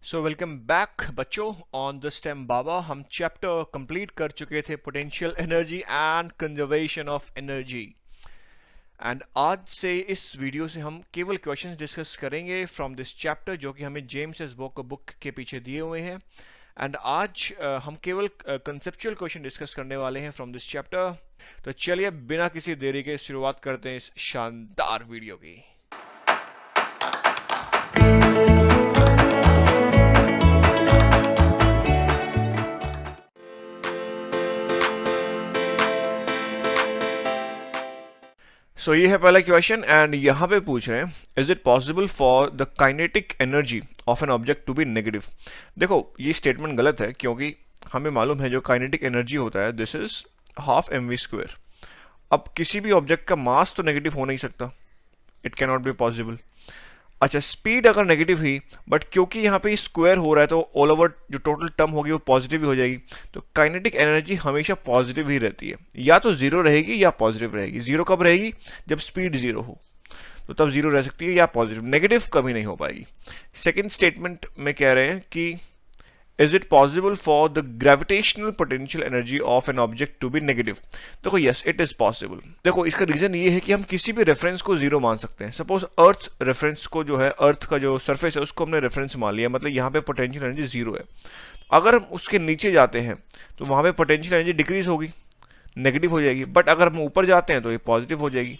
So welcome back बच्चों on the stem बाबा। हम chapter complete कर चुके थे potential energy and conservation of energy. And आज से इस वीडियो से हम केवल क्वेश्चंस डिस्कस करेंगे फ्रॉम दिस चैप्टर जो कि हमें जेम्स एस वॉकर बुक के पीछे दिए हुए हैं। एंड आज हम केवल कंसेप्चुअल क्वेश्चन डिस्कस करने वाले हैं फ्रॉम दिस चैप्टर। तो चलिए बिना किसी देरी के शुरुआत करते हैं इस शानदार वीडियो की। सो ये है पहला क्वेश्चन एंड यहाँ पे पूछ रहे हैं is it possible for the kinetic energy of an object to be negative. देखो ये स्टेटमेंट गलत है क्योंकि हमें मालूम है जो काइनेटिक एनर्जी होता है this is half m v square. अब किसी भी ऑब्जेक्ट का मास तो नेगेटिव हो नहीं सकता, it can not be possible. अच्छा स्पीड अगर नेगेटिव हुई बट क्योंकि यहाँ पे स्क्वायर हो रहा है तो ऑल ओवर जो टोटल टर्म होगी वो पॉजिटिव ही हो जाएगी। तो काइनेटिक एनर्जी हमेशा पॉजिटिव ही रहती है, या तो जीरो रहेगी या पॉजिटिव रहेगी। जीरो कब रहेगी? जब स्पीड जीरो हो तो तब जीरो रह सकती है या पॉजिटिव, नेगेटिव कभी नहीं हो पाएगी। सेकेंड स्टेटमेंट में कह रहे हैं कि is it possible for the gravitational potential energy of an object to be negative. देखो यस इट इज पॉसिबल। देखो इसका रीजन ये है कि हम किसी भी रेफरेंस को जीरो मान सकते हैं। सपोज अर्थ रेफरेंस को जो है, अर्थ का जो सरफेस है उसको हमने रेफरेंस मान लिया, मतलब यहाँ पे पोटेंशियल एनर्जी जीरो है। अगर हम उसके नीचे जाते हैं तो वहां पे पोटेंशियल एनर्जी डिक्रीज होगी, नेगेटिव हो जाएगी। बट अगर हम ऊपर जाते हैं तो ये पॉजिटिव हो जाएगी।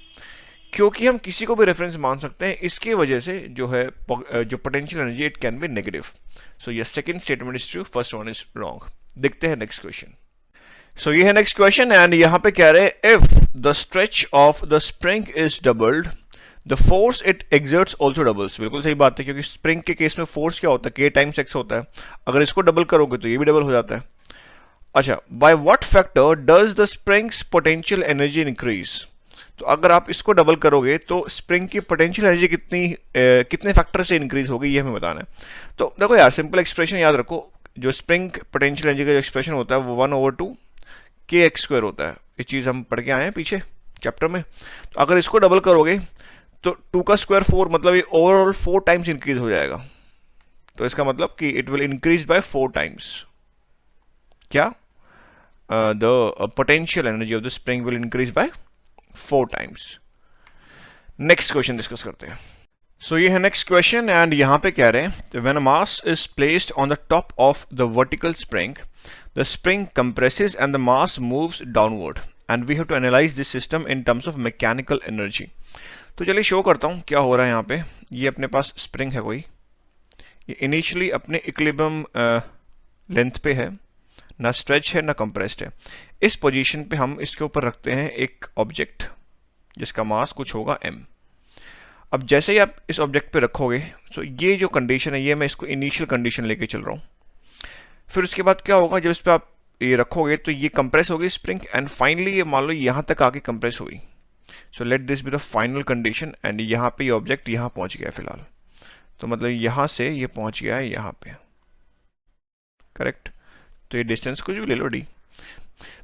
क्योंकि हम किसी को भी रेफरेंस मान सकते हैं इसकी वजह से जो है जो potential energy it can be negative. So ये second statement is true, first one is wrong. देखते हैं नेक्स्ट क्वेश्चन। सो ये है नेक्स्ट क्वेश्चन एंड यहाँ पे कह रहे हैं if the stretch of the spring is doubled the force it exerts also doubles. बिल्कुल सही बात है क्योंकि स्प्रिंग के केस में फोर्स क्या होता है? के टाइम्स एक्स होता है। अगर इसको डबल करोगे तो ये भी डबल हो जाता है। अच्छा by what factor does the springs potential energy increase. तो अगर आप इसको डबल करोगे तो स्प्रिंग की पोटेंशियल एनर्जी कितने फैक्टर से इंक्रीज होगी ये हमें बताना है। तो देखो यार सिंपल एक्सप्रेशन याद रखो, जो स्प्रिंग पोटेंशियल एनर्जी का जो एक्सप्रेशन होता है वो 1/2 के एक्स स्क्वायर होता है। ये चीज़ हम पढ़ के आए हैं पीछे चैप्टर में। तो अगर इसको डबल करोगे तो 2 का स्क्वायर 4, मतलब ये ओवरऑल 4 टाइम्स इंक्रीज हो जाएगा। तो इसका मतलब कि it will increase by 4 times. क्या? The potential energy of the spring will increase by 4 times. Next question discuss करते हैं। सो ये है नेक्स्ट क्वेश्चन एंड यहां पे कह रहे हैं when a mass is placed on the top of the vertical spring the spring compresses and the mass moves downward and we have to analyse this system in terms of mechanical energy. तो चलिए show करता हूं क्या हो रहा है यहाँ पे। ये अपने पास स्प्रिंग है कोई, ये इनिशियली अपने इक्विलिब्रियम लेंथ पे है, ना स्ट्रेच है ना कंप्रेस्ड है। इस पोजीशन पे हम इसके ऊपर रखते हैं एक ऑब्जेक्ट जिसका मास कुछ होगा m। अब जैसे ही आप इस ऑब्जेक्ट पे रखोगे तो ये जो कंडीशन है ये मैं इसको इनिशियल कंडीशन लेके चल रहा हूँ। फिर उसके बाद क्या होगा, जब इस पे आप ये रखोगे तो ये कंप्रेस होगी स्प्रिंग एंड फाइनली ये मान लो यहाँ तक आके कंप्रेस हुई। So let this be the final condition and यहाँ पे ये ऑब्जेक्ट यहाँ पहुंच गया फिलहाल। तो मतलब यहाँ से ये पहुंच गया है यहाँ पे, करेक्ट। तो ये डिस्टेंस कुछ भी ले लो d।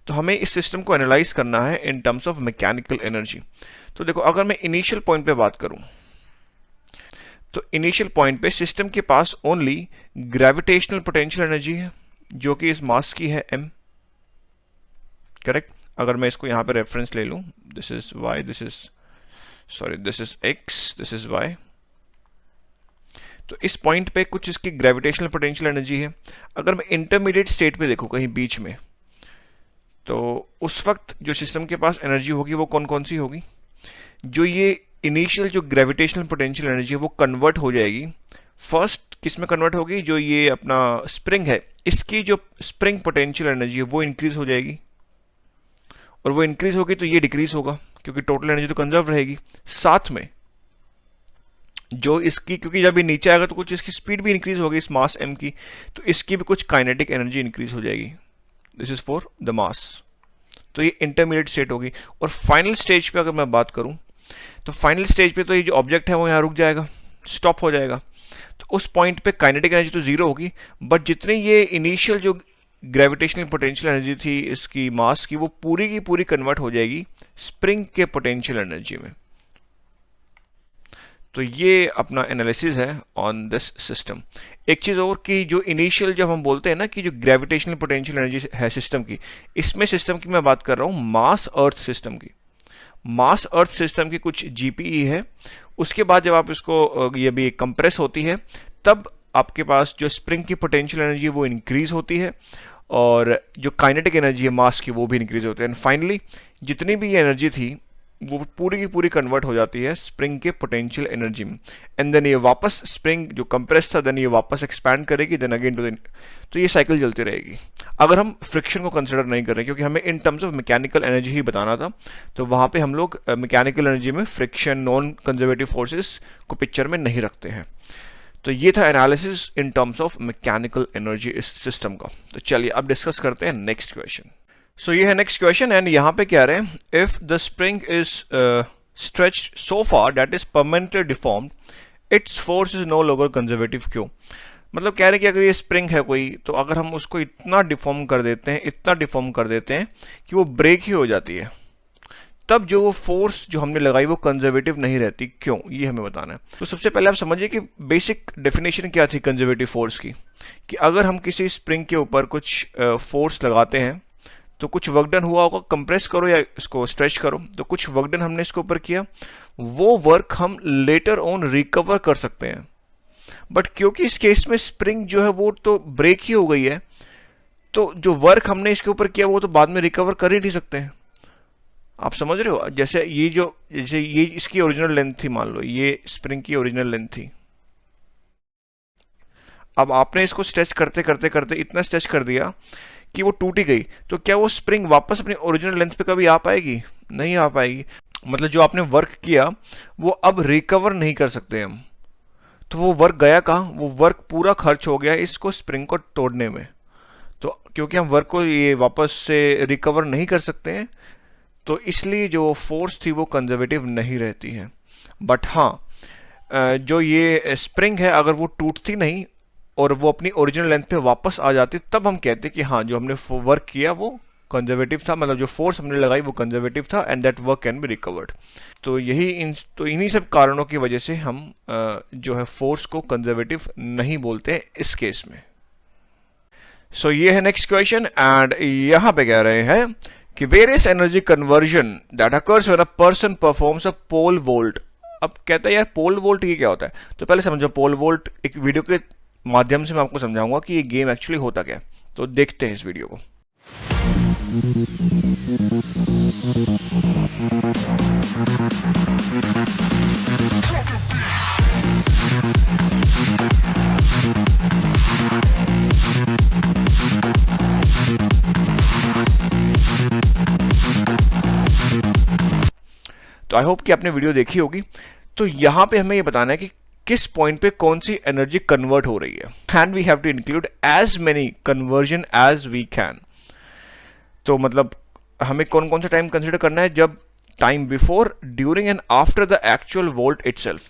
तो हमें इस सिस्टम को एनालाइज करना है इन टर्म्स ऑफ मैकेनिकल एनर्जी। तो देखो अगर मैं इनिशियल पॉइंट पे बात करूं तो इनिशियल पॉइंट पे सिस्टम के पास ओनली ग्रेविटेशनल पोटेंशियल एनर्जी है जो कि इस मास की है m, करेक्ट। अगर मैं इसको यहां पे रेफरेंस ले लूं, this is y, this is x, this is y। तो इस पॉइंट पे कुछ इसकी ग्रेविटेशनल पोटेंशियल एनर्जी है। अगर मैं इंटरमीडिएट स्टेट पे देखूं कहीं बीच में, तो उस वक्त जो सिस्टम के पास एनर्जी होगी वो कौन कौन सी होगी? जो ये इनिशियल जो ग्रेविटेशनल पोटेंशियल एनर्जी है वो कन्वर्ट हो जाएगी। फर्स्ट किस में कन्वर्ट होगी? जो ये अपना स्प्रिंग है इसकी जो स्प्रिंग पोटेंशियल एनर्जी है वो इंक्रीज हो जाएगी, और वो इंक्रीज होगी तो ये डिक्रीज होगा क्योंकि टोटल एनर्जी तो कंजर्व रहेगी। साथ में जो इसकी, क्योंकि जब ये नीचे आएगा तो कुछ इसकी स्पीड भी इंक्रीज होगी इस मास m की, तो इसकी भी कुछ काइनेटिक एनर्जी इंक्रीज हो जाएगी। This is for the mass. तो ये इंटरमीडिएट स्टेट होगी। और फाइनल स्टेज पे अगर मैं बात करूं तो फाइनल स्टेज पे तो ये जो ऑब्जेक्ट है वो यहाँ रुक जाएगा, स्टॉप हो जाएगा। तो उस पॉइंट पे काइनेटिक एनर्जी तो जीरो होगी, बट जितनी ये इनिशियल जो ग्रेविटेशनल पोटेंशियल एनर्जी थी इसकी मास की वो पूरी की पूरी कन्वर्ट हो जाएगी स्प्रिंग के पोटेंशियल एनर्जी में। तो ये अपना एनालिसिस है ऑन दिस सिस्टम। एक चीज़ और कि जो इनिशियल जब हम बोलते हैं ना कि जो ग्रेविटेशनल पोटेंशियल एनर्जी है सिस्टम की, इसमें सिस्टम की मैं बात कर रहा हूँ मास अर्थ सिस्टम की। मास अर्थ सिस्टम की कुछ जीपीई है, उसके बाद जब आप इसको ये भी कंप्रेस होती है, तब आपके पास जो स्प्रिंग की पोटेंशियल एनर्जी है वो इंक्रीज होती है, और जो काइनेटिक एनर्जी है मास की वो भी इंक्रीज होती है, एंड फाइनली जितनी भी ये एनर्जी थी वो पूरी की पूरी कन्वर्ट हो जाती है स्प्रिंग के पोटेंशियल एनर्जी में, एंड देन ये वापस स्प्रिंग जो कंप्रेस था देन ये वापस एक्सपैंड करेगी, देन अगेन टू द, तो ये साइकिल चलती रहेगी अगर हम फ्रिक्शन को कंसिडर नहीं कर रहे, क्योंकि हमें in terms of mechanical energy ही बताना था, तो वहां पे हम लोग मैकेनिकल एनर्जी में फ्रिक्शन नॉन कंजर्वेटिव फोर्सेस को पिक्चर में नहीं रखते हैं। तो ये था analysis in terms of mechanical energy इस सिस्टम का। तो चलिए अब डिस्कस करते हैं नेक्स्ट क्वेश्चन। सो ये है नेक्स्ट क्वेश्चन, एंड यहाँ पे क्या रहे हैं, if the spring is stretched so far that is permanently deformed, its force is no longer conservative. क्यों? मतलब कह रहे हैं कि अगर ये स्प्रिंग है कोई, तो अगर हम उसको इतना डिफॉर्म कर देते हैं, इतना डिफॉर्म कर देते हैं कि वो ब्रेक ही हो जाती है, तब जो वो फोर्स जो हमने लगाई वो कंजर्वेटिव नहीं रहती। क्यों? ये हमें बताना है। तो सबसे पहले आप समझिए कि बेसिक डेफिनेशन क्या थी कंजर्वेटिव फोर्स की, कि अगर हम किसी स्प्रिंग के ऊपर कुछ फोर्स लगाते हैं तो कुछ वर्क डन हुआ होगा, कंप्रेस करो या इसको स्ट्रेच करो, तो कुछ वर्क डन हमने इसके ऊपर किया, वो वर्क हम लेटर ऑन रिकवर कर सकते हैं। बट क्योंकि इस केस में स्प्रिंग जो है वो तो ब्रेक ही हो गई है, तो जो वर्क हमने इसके ऊपर किया वो तो बाद में रिकवर कर ही नहीं सकते हैं। आप समझ रहे हो? जैसे ये इसकी ओरिजिनल लेंथ थी, मान लो ये स्प्रिंग की ओरिजिनल लेंथ थी, अब आपने इसको स्ट्रेच करते करते करते इतना स्ट्रेच कर दिया कि वो टूट ही गई, तो क्या वो स्प्रिंग वापस अपनी ओरिजिनल लेंथ पे कभी आ पाएगी? नहीं आ पाएगी। मतलब जो आपने वर्क किया वो अब रिकवर नहीं कर सकते हम। तो वो वर्क गया कहाँ? वो वर्क पूरा खर्च हो गया इसको स्प्रिंग को तोड़ने में। तो क्योंकि हम वर्क को ये वापस से रिकवर नहीं कर सकते हैं, तो इसलिए जो फोर्स थी वो कंजर्वेटिव नहीं रहती है। बट हाँ, जो ये स्प्रिंग है अगर वो टूटती नहीं और वो अपनी ओरिजिनल लेंथ पे वापस आ जाती, तब हम कहते कि हाँ जो हमने वर्क किया वो कंजर्वेटिव था, मतलब जो फोर्स हमने लगाई वो कंजर्वेटिव था, and that work can be recovered. तो इन्हीं सब कारणों की वजह से हम जो है फोर्स को कंजर्वेटिव नहीं बोलते हैं इस केस में। सो ये है नेक्स्ट क्वेश्चन, एंड यहाँ पे कह रहे हैं कि various energy conversion that occurs when a person performs a pole vault. अब कहता है यार पोल वोल्ट ये क्या होता है, तो पहले समझो पोल वोल्ट, एक वीडियो के माध्यम से मैं आपको समझाऊंगा कि ये गेम एक्चुअली होता क्या है। तो देखते हैं इस वीडियो को। तो आई होप कि आपने वीडियो देखी होगी। तो यहां पे हमें ये बताना है कि किस पॉइंट पे कौन सी एनर्जी कन्वर्ट हो रही है, and we have to include as many conversion as we can. तो मतलब हमें कौन कौन सा टाइम कंसिडर करना है, जब time before, during and after the actual volt itself.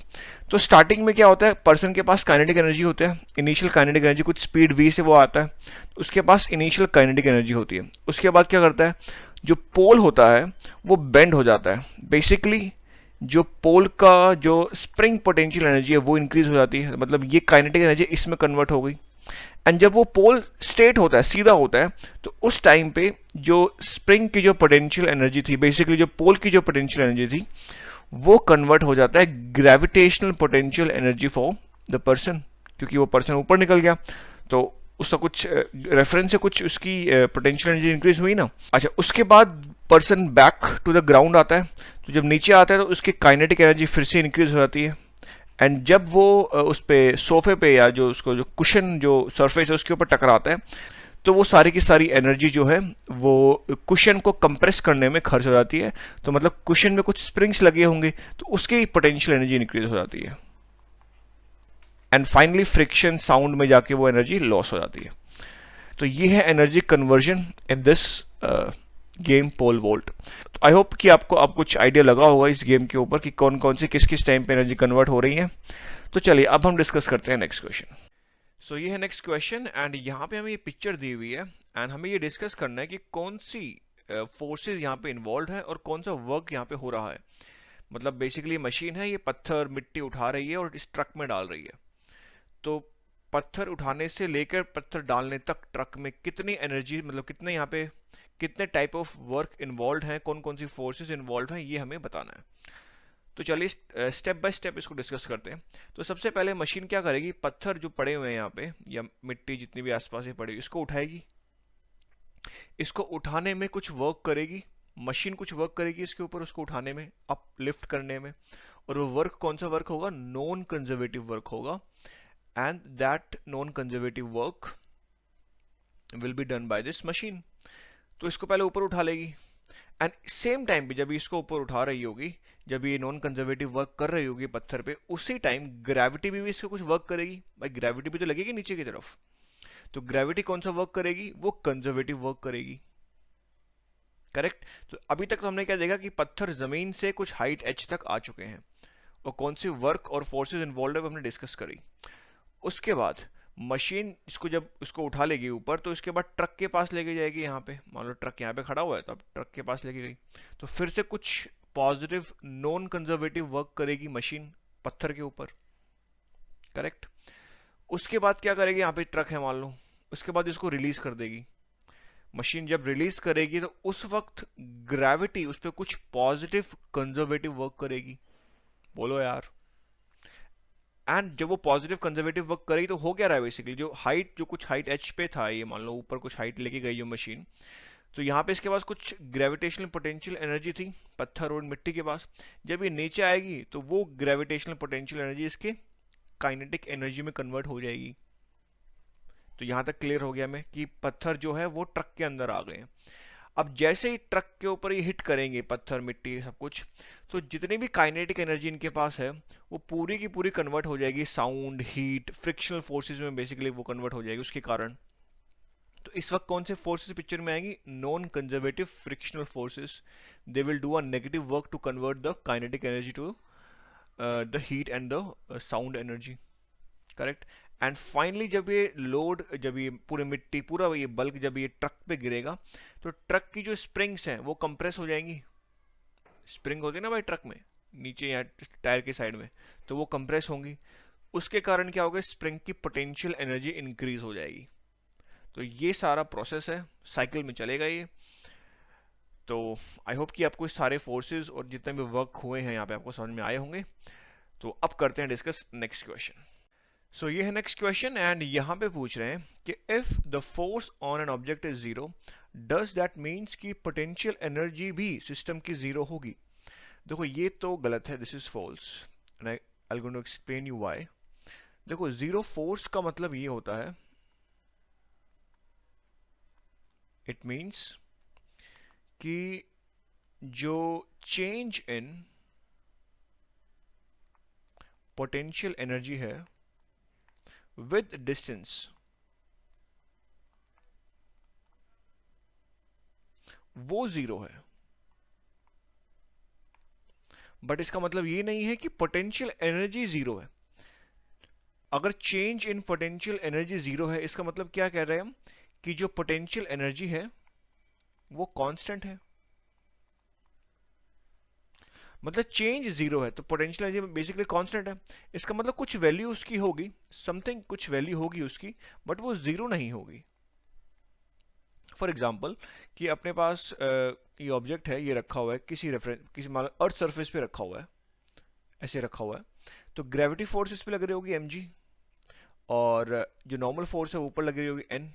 तो स्टार्टिंग में क्या होता है, पर्सन के पास काइनेटिक एनर्जी होता है, इनिशियल काइनेटिक एनर्जी, कुछ स्पीड v से वो आता है, उसके पास इनिशियल काइनेटिक एनर्जी होती है। उसके बाद क्या करता है, जो पोल होता है वो बेंड हो जाता है। बेसिकली जो पोल का जो स्प्रिंग पोटेंशियल एनर्जी है वो इंक्रीज हो जाती है, मतलब ये काइनेटिक एनर्जी इसमें कन्वर्ट हो गई। एंड जब वो पोल स्ट्रेट होता है, सीधा होता है, तो उस टाइम पे जो स्प्रिंग की जो पोटेंशियल एनर्जी थी, बेसिकली जो पोल की जो पोटेंशियल एनर्जी थी, वो कन्वर्ट हो जाता है gravitational potential energy for the person, क्योंकि वो पर्सन ऊपर निकल गया तो उसका कुछ रेफरेंस से कुछ उसकी पोटेंशियल एनर्जी इंक्रीज हुई ना। अच्छा, उसके बाद person back to the ground आता है, तो जब नीचे आता है तो उसकी काइनेटिक एनर्जी फिर से इंक्रीज हो जाती है। एंड जब वो उस पे सोफे पे या जो उसको जो कुशन जो सरफेस है उसके ऊपर टकराता है, तो वो सारी की सारी एनर्जी जो है वो कुशन को कंप्रेस करने में खर्च हो जाती है। तो मतलब कुशन में कुछ स्प्रिंग्स लगे होंगे तो उसकी पोटेंशियल एनर्जी इंक्रीज हो जाती है, एंड फाइनली फ्रिक्शन साउंड में जाके वो एनर्जी लॉस हो जाती है। तो ये है energy conversion in this game pole vault. तो आई होप कि आपको अब कुछ आइडिया लगा होगा इस गेम के ऊपर कि कौन कौन से किस किस टाइम पे एनर्जी कन्वर्ट हो रही है। तो चलिए अब हम डिस्कस करते हैं नेक्स्ट क्वेश्चन। सो ये है नेक्स्ट क्वेश्चन, एंड यहाँ पे हमें ये पिक्चर दी हुई है, एंड हमें ये डिस्कस करना है कि कौन सी फोर्सेस यहाँ पे इन्वॉल्व है और कौन सा वर्क यहाँ पे हो रहा है। मतलब बेसिकली मशीन है, ये पत्थर मिट्टी उठा रही है और इस ट्रक में डाल रही है। तो पत्थर उठाने से लेकर पत्थर डालने तक ट्रक में कितनी एनर्जी, मतलब कितने यहाँ पे कितने टाइप ऑफ वर्क इन्वॉल्व हैं, कौन कौन सी फोर्सेस इन्वॉल्व हैं, ये हमें बताना है। तो चलिए स्टेप बाय स्टेप इसको डिस्कस करते हैं। तो सबसे पहले मशीन क्या करेगी, पत्थर जो पड़े हुए हैं यहाँ पे या मिट्टी जितनी भी आसपास ही पड़ी इसको उठाएगी। इसको उठाने में कुछ वर्क करेगी, मशीन कुछ वर्क करेगी इसके ऊपर, उसको उठाने में, अप लिफ्ट करने में। और वो वर्क कौन सा वर्क होगा, नॉन कंजर्वेटिव वर्क होगा। And that non conservative work will be done by this machine. तो इसको पहले ऊपर उठा लेगी एंड सेम टाइम पे जब इसको ऊपर उठा रही होगी, जब ये नॉन कंजर्वेटिव वर्क कर रही होगी पत्थर पे, उसी टाइम ग्रेविटी भी इसको कुछ वर्क करेगी। भाई ग्रेविटी भी तो लगेगी नीचे की तरफ, तो ग्रेविटी कौन सा वर्क करेगी, वो कंजर्वेटिव वर्क करेगी। करेक्ट। तो अभी तक तो हमने क्या देखा कि पत्थर जमीन से कुछ हाइट एच तक आ चुके हैं और कौन सी वर्क और फोर्सेस इन्वॉल्व है वो हमने डिस्कस करी। उसके बाद मशीन इसको जब उसको उठा लेगी ऊपर, तो इसके बाद ट्रक के पास लेके जाएगी। यहाँ पे मान लो ट्रक यहाँ पे खड़ा हुआ है, तो अब ट्रक के पास लेके गई, तो फिर से कुछ पॉजिटिव नॉन कंजर्वेटिव वर्क करेगी मशीन पत्थर के ऊपर। करेक्ट। उसके बाद क्या करेगी, यहाँ पे ट्रक है मान लो, उसके बाद इसको रिलीज कर देगी। मशीन जब रिलीज करेगी तो उस वक्त ग्रेविटी उस पर कुछ पॉजिटिव कंजर्वेटिव वर्क करेगी। बोलो यार। एंड जब वो पॉजिटिव कंजर्वेटिव वर्क करेगी तो हो क्या रहा है, बेसिकली जो हाइट, जो कुछ हाइट एच पे था, ये मान लो ऊपर कुछ हाइट लेके गई जो मशीन, तो यहाँ पे इसके पास कुछ ग्रेविटेशनल पोटेंशियल एनर्जी थी पत्थर और मिट्टी के पास। जब ये नीचे आएगी तो वो ग्रेविटेशनल पोटेंशियल एनर्जी इसके काइनेटिक एनर्जी में कन्वर्ट हो जाएगी। तो यहाँ तक क्लियर हो गया हमें कि पत्थर जो है वो ट्रक के अंदर आ गए हैं। अब जैसे ही ट्रक के ऊपर ये हिट करेंगे पत्थर मिट्टी सब कुछ, तो जितनी भी काइनेटिक एनर्जी इनके पास है वो पूरी की पूरी कन्वर्ट हो जाएगी साउंड, हीट, फ्रिक्शनल फोर्सेस में, बेसिकली वो कन्वर्ट हो जाएगी उसके कारण। तो इस वक्त कौन से फोर्सेस पिक्चर में आएंगी, non conservative frictional forces. They will do a negative work to convert the kinetic energy to the heat and the sound energy. Correct. And finally जब ये लोड, जब ये पूरी मिट्टी, पूरा ये बल्क जब ये ट्रक पे गिरेगा, तो ट्रक की जो स्प्रिंग्स हैं वो कंप्रेस हो जाएंगी। स्प्रिंग होती है ना भाई ट्रक में, नीचे या टायर के साइड में, तो वो कंप्रेस होंगी। उसके कारण क्या होगा, स्प्रिंग की पोटेंशियल एनर्जी इंक्रीज हो जाएगी। तो ये सारा प्रोसेस है, साइकिल में चलेगा ये। तो आई होप कि आपको सारे फोर्सेस और जितने भी वर्क हुए हैं यहाँ पे आपको समझ में आए होंगे। तो अब करते हैं डिस्कस नेक्स्ट क्वेश्चन। सो ये है नेक्स्ट क्वेश्चन एंड यहाँ पे पूछ रहे हैं कि if the force on an object is zero, does that means कि पोटेंशियल एनर्जी भी सिस्टम की जीरो होगी। देखो ये तो गलत है, this is false and I going to explain you why. देखो जीरो फोर्स का मतलब ये होता है, इट मीन्स कि जो चेंज इन पोटेंशियल एनर्जी है with distance, वो जीरो है। बट इसका मतलब ये नहीं है कि पोटेंशियल एनर्जी जीरो है। अगर change in potential energy zero है, इसका मतलब क्या कह रहे हैं हम, कि जो पोटेंशियल एनर्जी है वो कांस्टेंट है। मतलब चेंज जीरो है तो पोटेंशियल एनर्जी बेसिकली कांस्टेंट है। इसका मतलब कुछ वैल्यू उसकी होगी, समथिंग कुछ वैल्यू होगी उसकी, बट वो जीरो नहीं होगी। फॉर एग्जाम्पल कि अपने पास ये ऑब्जेक्ट है, ये रखा हुआ है किसी रेफरेंस, किसी मान अर्थ सरफेस पे रखा हुआ है, ऐसे रखा हुआ है, तो ग्रेविटी फोर्स इस पे लग रही होगी mg, और जो नॉर्मल फोर्स है ऊपर लग रही होगी n।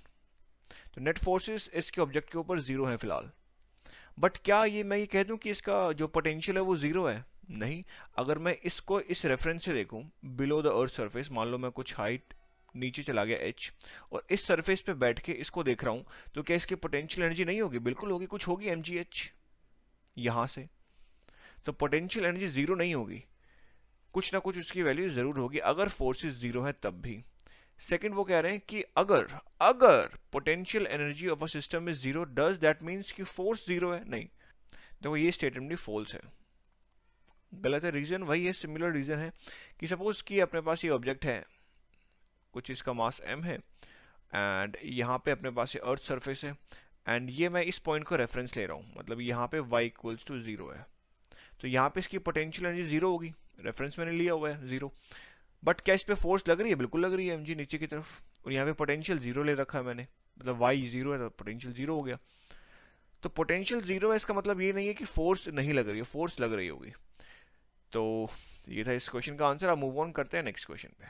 तो नेट फोर्सेस इसके ऑब्जेक्ट के ऊपर जीरो है फिलहाल। बट क्या ये मैं ये कह दूं कि इसका जो पोटेंशियल है वो जीरो है, नहीं। अगर मैं इसको इस रेफरेंस से देखूं, बिलो द अर्थ सरफेस, मान लो मैं कुछ हाइट नीचे चला गया h और इस सरफेस पे बैठ के इसको देख रहा हूं, तो क्या इसकी पोटेंशियल एनर्जी नहीं होगी, बिल्कुल होगी, कुछ होगी mgh यहां से। तो पोटेंशियल एनर्जी जीरो नहीं होगी, कुछ ना कुछ उसकी वैल्यू जरूर होगी, अगर फोर्सेस जीरो है तब भी। सेकंड वो कह रहे हैं कि अगर अगर potential energy of a system is zero, does that means कि फोर्स जीरो है, नहीं। देखो ये स्टेटमेंट भी फॉल्स है, गलत है। रीजन वही है, सिमिलर रीजन है कि सपोज कि अपने पास ये ऑब्जेक्ट है, कुछ इसका मास m है एंड यहाँ पे अपने पास ये अर्थ सरफेस है एंड ये मैं इस पॉइंट को रेफरेंस ले रहा हूँ, मतलब यहाँ पे y इक्वल्स टू जीरो है। तो यहाँ पे इसकी पोटेंशियल एनर्जी जीरो होगी, रेफरेंस मैंने लिया हुआ है जीरो। बट क्या इस पे फोर्स लग रही है? बिल्कुल लग रही है mg नीचे की तरफ, और यहाँ पे पोटेंशियल जीरो ले रखा है मैंने, मतलब y जीरो है तो पोटेंशियल जीरो हो गया। तो पोटेंशियल जीरो है इसका मतलब ये नहीं है कि फोर्स नहीं लग रही है, फोर्स लग रही होगी। तो ये था इस क्वेश्चन का आंसर। अब मूव ऑन करते हैं नेक्स्ट क्वेश्चन पे।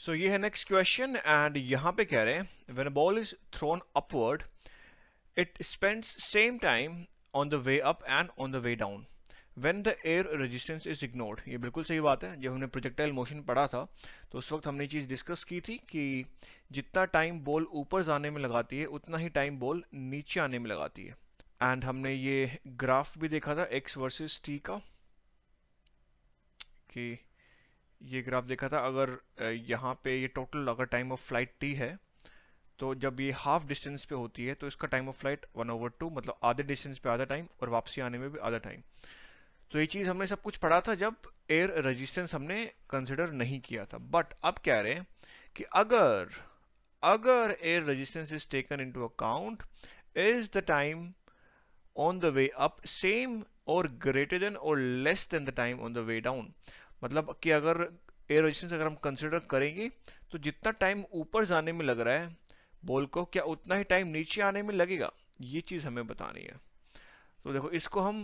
सो ये है नेक्स्ट क्वेश्चन एंड यहाँ पे कह रहे हैं when a ball is throne upward it spends same time on the way up and on the way down when the air resistance is ignored. ये बिल्कुल सही बात है। जब हमने प्रोजेक्टाइल मोशन पढ़ा था तो उस वक्त हमने चीज़ डिस्कस की थी कि जितना टाइम बॉल ऊपर जाने में लगाती है उतना ही टाइम बॉल नीचे आने में लगाती है। एंड हमने ये ग्राफ भी देखा था x वर्सेस t का, कि ये ग्राफ देखा था। अगर यहाँ पे ये टोटल अगर टाइम ऑफ फ्लाइट t है तो जब ये हाफ डिस्टेंस पे होती है तो इसका टाइम ऑफ फ्लाइट 1/2, मतलब आधे डिस्टेंस पे आधा टाइम और वापसी आने में भी आधा टाइम। तो ये चीज़ हमने सब कुछ पढ़ा था जब एयर रेजिस्टेंस हमने कंसिडर नहीं किया था। बट अब कह रहे हैं कि अगर air resistance is taken into account is the time on the way up same और ग्रेटर देन और less than the time on the way down. मतलब कि अगर एयर रेजिस्टेंस अगर हम कंसिडर करेंगे तो जितना टाइम ऊपर जाने में लग रहा है बॉल को, क्या उतना ही टाइम नीचे आने में लगेगा? ये चीज़ हमें बतानी है। तो देखो इसको हम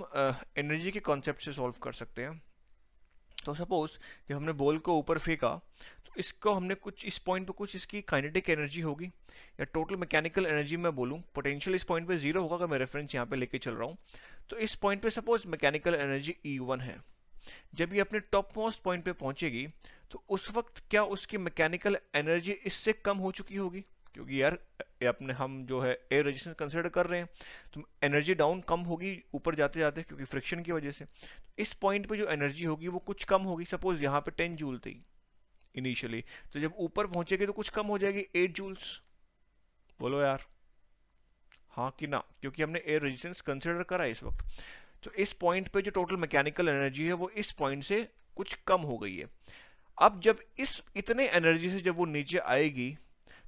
एनर्जी के कॉन्सेप्ट से सॉल्व कर सकते हैं। तो सपोज जब हमने बॉल को ऊपर फेंका तो इसको हमने कुछ इस पॉइंट पे कुछ इसकी काइनेटिक एनर्जी होगी या टोटल मैकेनिकल एनर्जी मैं बोलूँ, पोटेंशियल इस पॉइंट पे जीरो होगा अगर मैं रेफरेंस यहाँ पे लेके चल रहा हूँ। तो इस पॉइंट पे सपोज मैकेनिकल एनर्जी E1 है। जब ये अपने टॉप मोस्ट पॉइंट पे पहुंचेगी तो उस वक्त क्या उसकी मैकेनिकल एनर्जी इससे कम हो चुकी होगी? क्योंकि यार अपने हम जो है एयर रेजिस्टेंस कंसिडर कर रहे हैं तो एनर्जी डाउन कम होगी ऊपर जाते जाते क्योंकि फ्रिक्शन की वजह से। इस पॉइंट पे जो एनर्जी होगी वो कुछ कम होगी। सपोज यहाँ पे 10 जूल थी इनिशियली, तो जब ऊपर पहुंचेगी तो कुछ कम हो जाएगी 8 जूल्स। बोलो यार हाँ कि ना? क्योंकि हमने एयर रेजिस्टेंस कंसिडर करा है इस वक्त। तो इस पॉइंट पे जो टोटल मैकेनिकल एनर्जी है वो इस पॉइंट से कुछ कम हो गई है। अब जब इस इतने एनर्जी से जब वो नीचे आएगी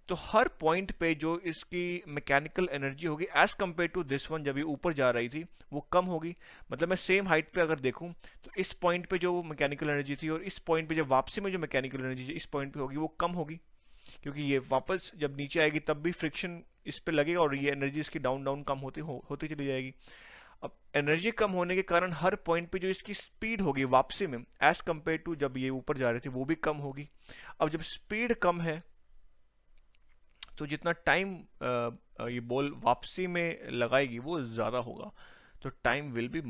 तो हर पॉइंट पे जो इसकी मैकेनिकल एनर्जी होगी as compare to this one, जब ये ऊपर जा रही थी वो कम होगी। मतलब मैं सेम हाइट पे अगर देखूं तो इस पॉइंट पे जो मैकेनिकल एनर्जी थी और इस पॉइंट पे जब वापसी में जो मैकेनिकल एनर्जी इस पॉइंट पे होगी वो कम होगी, क्योंकि ये वापस जब नीचे आएगी तब भी फ्रिक्शन इस पे लगेगा और ये एनर्जी इसकी डाउन डाउन कम होती चली जाएगी। अब एनर्जी कम होने के कारण हर पॉइंट पे जो इसकी स्पीड होगी वापसी में एज कंपेयर टू जब ये ऊपर जा रही थी वो भी कम होगी। अब जब स्पीड कम है तो जितना टाइम ये बॉल वापसी में लगाएगी वो ज्यादा होगा, तो time will be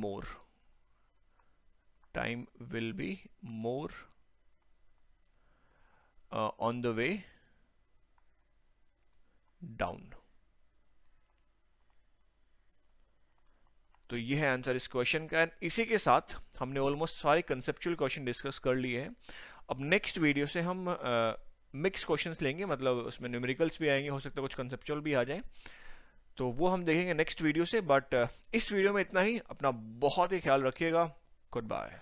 more on the way down. तो ये है आंसर इस क्वेश्चन का। इसी के साथ हमने ऑलमोस्ट सारे कंसेप्चुअल क्वेश्चन डिस्कस कर लिए हैं। अब नेक्स्ट वीडियो से हम मिक्स क्वेश्चंस लेंगे, मतलब उसमें न्यूमेरिकल्स भी आएंगे, हो सकता है कुछ कंसेप्चुअल भी आ जाए, तो वो हम देखेंगे नेक्स्ट वीडियो से। बट इस वीडियो में इतना ही। अपना बहुत ही ख्याल रखिएगा। Good bye.